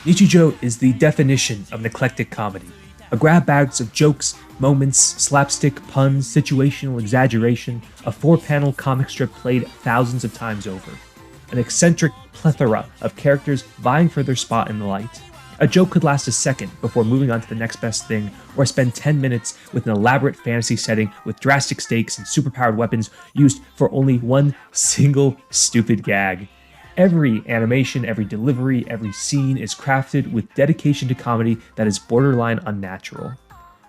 Nichijou is the definition of an eclectic comedy. A grab bags of jokes, moments, slapstick, puns, situational exaggeration, a four-panel comic strip played thousands of times over. An eccentric plethora of characters vying for their spot in the light. A joke could last a second before moving on to the next best thing, or spend 10 minutes with an elaborate fantasy setting with drastic stakes and superpowered weapons used for only one single stupid gag. Every animation, every delivery, every scene is crafted with dedication to comedy that is borderline unnatural.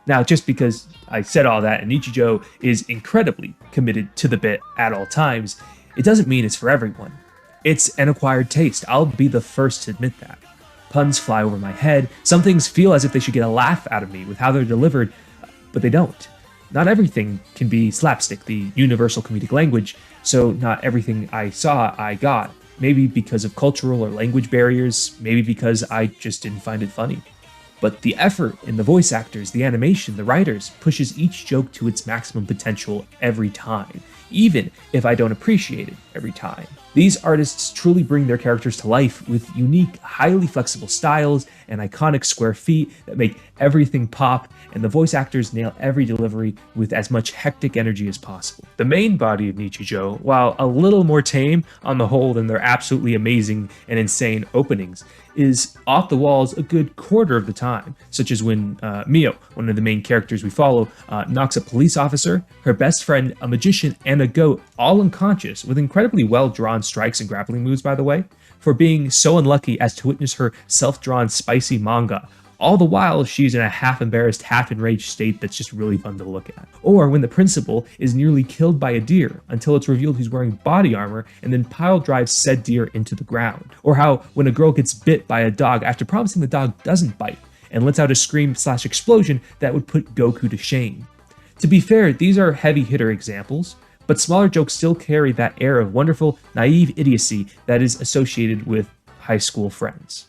Now, just because I said all that and Nichijou is incredibly committed to the bit at all times, it doesn't mean it's for everyone. It's an acquired taste, I'll be the first to admit that. Puns fly over my head, some things feel as if they should get a laugh out of me with how they're delivered, but they don't. Not everything can be slapstick, the universal comedic language, so not everything I saw I got. Maybe because of cultural or language barriers, maybe because I just didn't find it funny. But the effort in the voice actors, the animation, the writers pushes each joke to its maximum potential every time, even if I don't appreciate it every time. These artists truly bring their characters to life with unique, highly flexible styles and iconic square feet that make everything pop, and the voice actors nail every delivery with as much hectic energy as possible. The main body of Nichijou, while a little more tame on the whole than their absolutely amazing and insane openings, is off the walls a good quarter of the time, such as when Mio, one of the main characters we follow, knocks a police officer, her best friend, a magician, and a goat all unconscious with incredibly well-drawn strikes and grappling moves, by the way, for being so unlucky as to witness her self-drawn spicy manga. All the while, she's in a half-embarrassed, half-enraged state that's just really fun to look at. Or when the principal is nearly killed by a deer until it's revealed he's wearing body armor and then pile drives said deer into the ground. Or how when a girl gets bit by a dog after promising the dog doesn't bite and lets out a scream/explosion that would put Goku to shame. To be fair, these are heavy-hitter examples, but smaller jokes still carry that air of wonderful, naive idiocy that is associated with high school friends.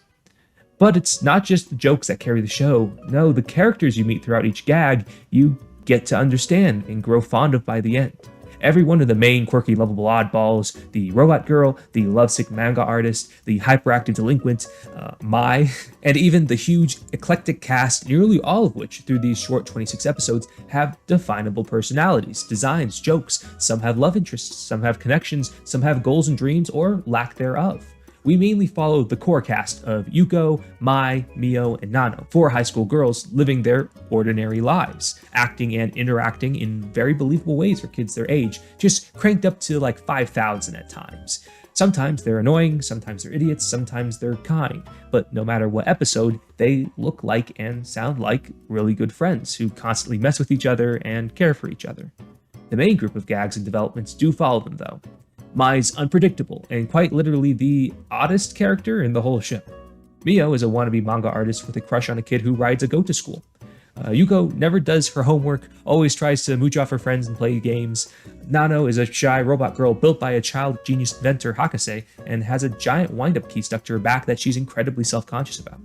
But it's not just the jokes that carry the show. No, the characters you meet throughout each gag, you get to understand and grow fond of by the end. Every one of the main quirky lovable oddballs, the robot girl, the lovesick manga artist, the hyperactive delinquent, Mai, and even the huge eclectic cast, nearly all of which through these short 26 episodes have definable personalities, designs, jokes. Some have love interests, some have connections, some have goals and dreams or lack thereof. We mainly follow the core cast of Yuko, Mai, Mio, and Nano, four high school girls living their ordinary lives, acting and interacting in very believable ways for kids their age, just cranked up to like 5,000 at times. Sometimes they're annoying, sometimes they're idiots, sometimes they're kind, but no matter what episode, they look like and sound like really good friends who constantly mess with each other and care for each other. The main group of gags and developments do follow them though. Mai's unpredictable and quite literally the oddest character in the whole show. Mio is a wannabe manga artist with a crush on a kid who rides a goat to school. Yuko never does her homework, always tries to mooch off her friends and play games. Nano is a shy robot girl built by a child genius inventor Hakase and has a giant wind-up key stuck to her back that she's incredibly self-conscious about.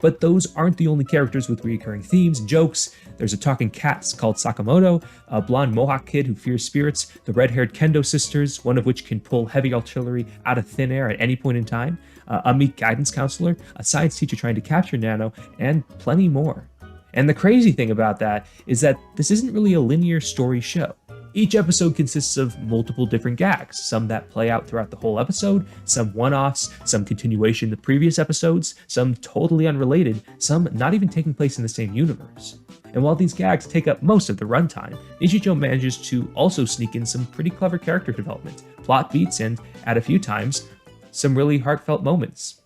But those aren't the only characters with recurring themes and jokes. There's a talking cat called Sakamoto, a blonde mohawk kid who fears spirits, the red-haired Kendo sisters, one of which can pull heavy artillery out of thin air at any point in time, a meek guidance counselor, a science teacher trying to capture Nano, and plenty more. And the crazy thing about that is that this isn't really a linear story show. Each episode consists of multiple different gags, some that play out throughout the whole episode, some one-offs, some continuation of previous episodes, some totally unrelated, some not even taking place in the same universe. And while these gags take up most of the runtime, Nichijou manages to also sneak in some pretty clever character development, plot beats, and, at a few times, some really heartfelt moments.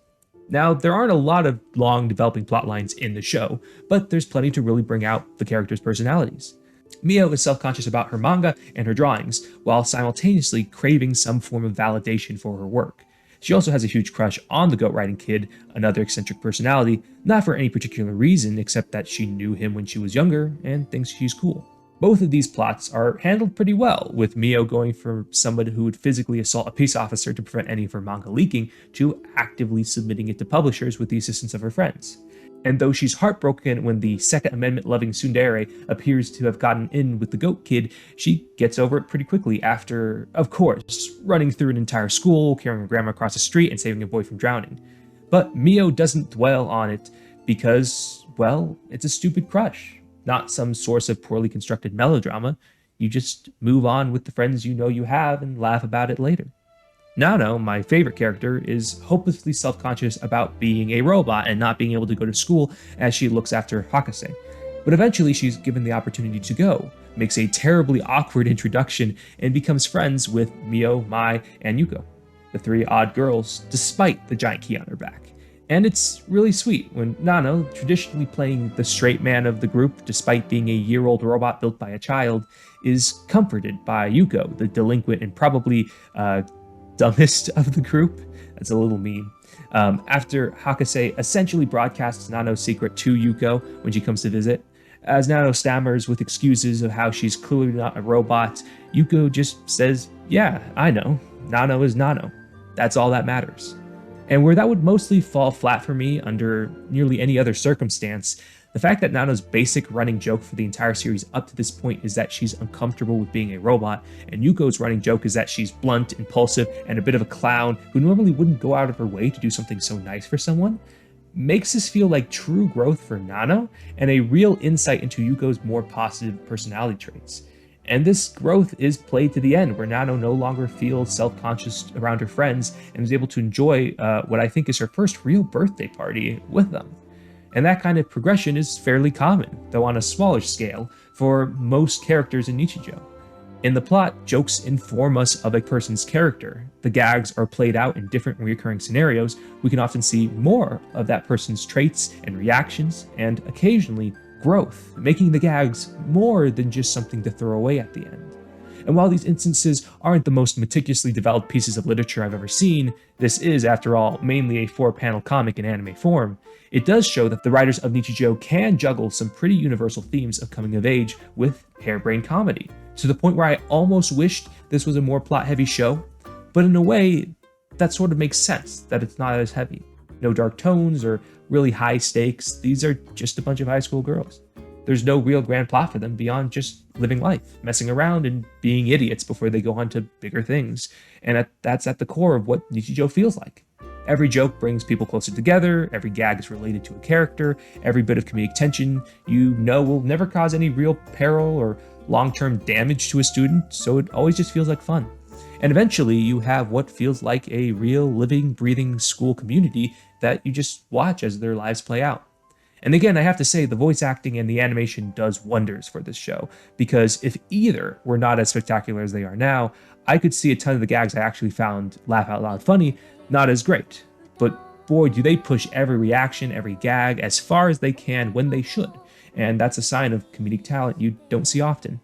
Now, there aren't a lot of long developing plot lines in the show, but there's plenty to really bring out the characters' personalities. Mio is self-conscious about her manga and her drawings, while simultaneously craving some form of validation for her work. She also has a huge crush on the goat-riding kid, another eccentric personality, not for any particular reason except that she knew him when she was younger and thinks he's cool. Both of these plots are handled pretty well, with Mio going from somebody who would physically assault a peace officer to prevent any of her manga leaking, to actively submitting it to publishers with the assistance of her friends. And though she's heartbroken when the Second Amendment-loving tsundere appears to have gotten in with the goat kid, she gets over it pretty quickly after, of course, running through an entire school, carrying her grandma across the street, and saving a boy from drowning. But Mio doesn't dwell on it because, well, it's a stupid crush, not some source of poorly constructed melodrama. You just move on with the friends you know you have and laugh about it later. Nano, my favorite character, is hopelessly self conscious about being a robot and not being able to go to school as she looks after Hakase. But eventually, she's given the opportunity to go, makes a terribly awkward introduction, and becomes friends with Mio, Mai, and Yuko, the three odd girls, despite the giant key on her back. And it's really sweet when Nano, traditionally playing the straight man of the group despite being a year-old robot built by a child, is comforted by Yuko, the delinquent and probably dumbest of the group. That's a little mean. After Hakase essentially broadcasts Nano's secret to Yuko when she comes to visit, as Nano stammers with excuses of how she's clearly not a robot, Yuko just says, "Yeah, I know. Nano is Nano. That's all that matters." And where that would mostly fall flat for me under nearly any other circumstance, the fact that Nano's basic running joke for the entire series up to this point is that she's uncomfortable with being a robot, and Yuko's running joke is that she's blunt, impulsive, and a bit of a clown who normally wouldn't go out of her way to do something so nice for someone, makes this feel like true growth for Nano and a real insight into Yuko's more positive personality traits. And this growth is played to the end, where Nano no longer feels self-conscious around her friends and is able to enjoy what I think is her first real birthday party with them. And that kind of progression is fairly common, though on a smaller scale, for most characters in Nichijou. In the plot, jokes inform us of a person's character. The gags are played out in different recurring scenarios. We can often see more of that person's traits and reactions, and occasionally growth, making the gags more than just something to throw away at the end. And while these instances aren't the most meticulously developed pieces of literature I've ever seen, this is, after all, mainly a 4-panel comic in anime form, it does show that the writers of Nichijou can juggle some pretty universal themes of coming of age with harebrained comedy, to the point where I almost wished this was a more plot-heavy show, but in a way, that sort of makes sense, that it's not as heavy. No dark tones or really high stakes, these are just a bunch of high school girls. There's no real grand plot for them beyond just living life, messing around and being idiots before they go on to bigger things, and that's at the core of what Nichijou feels like. Every joke brings people closer together, every gag is related to a character, every bit of comedic tension you know will never cause any real peril or long-term damage to a student, so it always just feels like fun. And eventually you have what feels like a real living, breathing school community that you just watch as their lives play out. And again, I have to say the voice acting and the animation does wonders for this show, because if either were not as spectacular as they are now, I could see a ton of the gags I actually found laugh out loud funny not as great. But boy, do they push every reaction, every gag as far as they can when they should. And that's a sign of comedic talent you don't see often.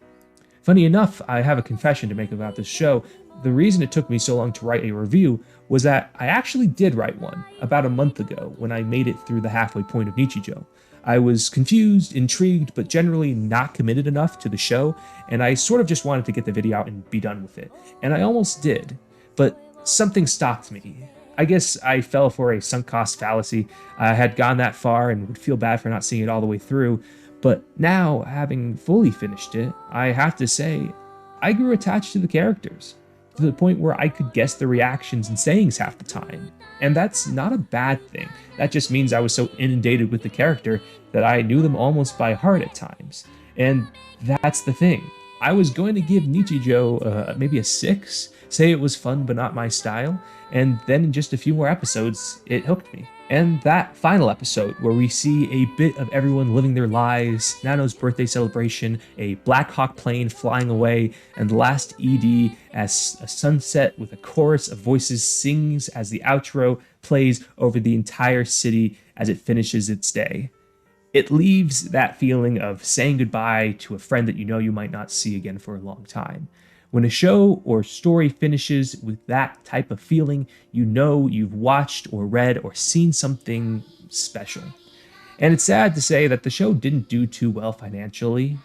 Funny enough, I have a confession to make about this show. The reason it took me so long to write a review was that I actually did write one about a month ago when I made it through the halfway point of Nichijou. I was confused, intrigued, but generally not committed enough to the show, and I sort of just wanted to get the video out and be done with it. And I almost did, but something stopped me. I guess I fell for a sunk cost fallacy. I had gone that far and would feel bad for not seeing it all the way through, but now, having fully finished it, I have to say, I grew attached to the characters, to the point where I could guess the reactions and sayings half the time. And that's not a bad thing. That just means I was so inundated with the character that I knew them almost by heart at times. And that's the thing. I was going to give Nichijou maybe a 6, say it was fun but not my style, and then in just a few more episodes, it hooked me. And that final episode, where we see a bit of everyone living their lives, Nano's birthday celebration, a Black Hawk plane flying away, and the last ED as a sunset with a chorus of voices sings as the outro plays over the entire city as it finishes its day. It leaves that feeling of saying goodbye to a friend that you know you might not see again for a long time. When a show or story finishes with that type of feeling, you know you've watched or read or seen something special. And it's sad to say that the show didn't do too well financially.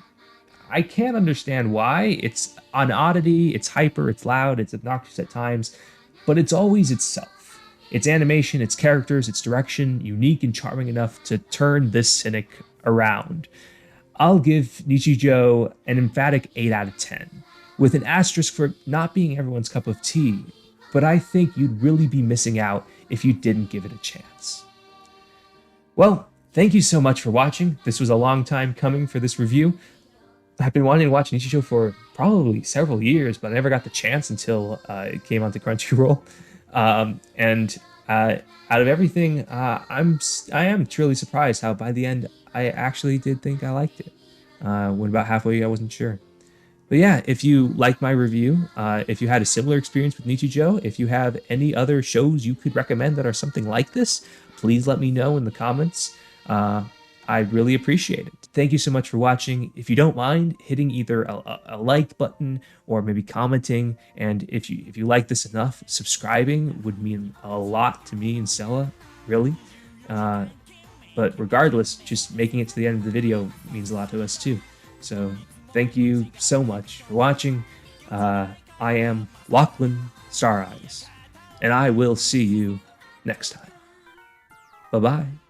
I can't understand why. It's an oddity, it's hyper, it's loud, it's obnoxious at times, but it's always itself. Its animation, its characters, its direction, unique and charming enough to turn this cynic around. I'll give Nichijou an emphatic 8 out of 10. With an asterisk for not being everyone's cup of tea, but I think you'd really be missing out if you didn't give it a chance. Well, thank you so much for watching. This was a long time coming for this review. I've been wanting to watch Nichijou for probably several years, but I never got the chance until it came onto Crunchyroll. Out of everything, I am truly surprised how by the end I actually did think I liked it. When about halfway I wasn't sure. But yeah, if you like my review, if you had a similar experience with Nichijou, if you have any other shows you could recommend that are something like this, please let me know in the comments. I'd really appreciate it. Thank you so much for watching. If you don't mind hitting either a like button or maybe commenting, and if you like this enough, subscribing would mean a lot to me and Stella, really. But regardless, just making it to the end of the video means a lot to us too. So thank you so much for watching. I am Locklan Star Eyes, and I will see you next time. Bye-bye.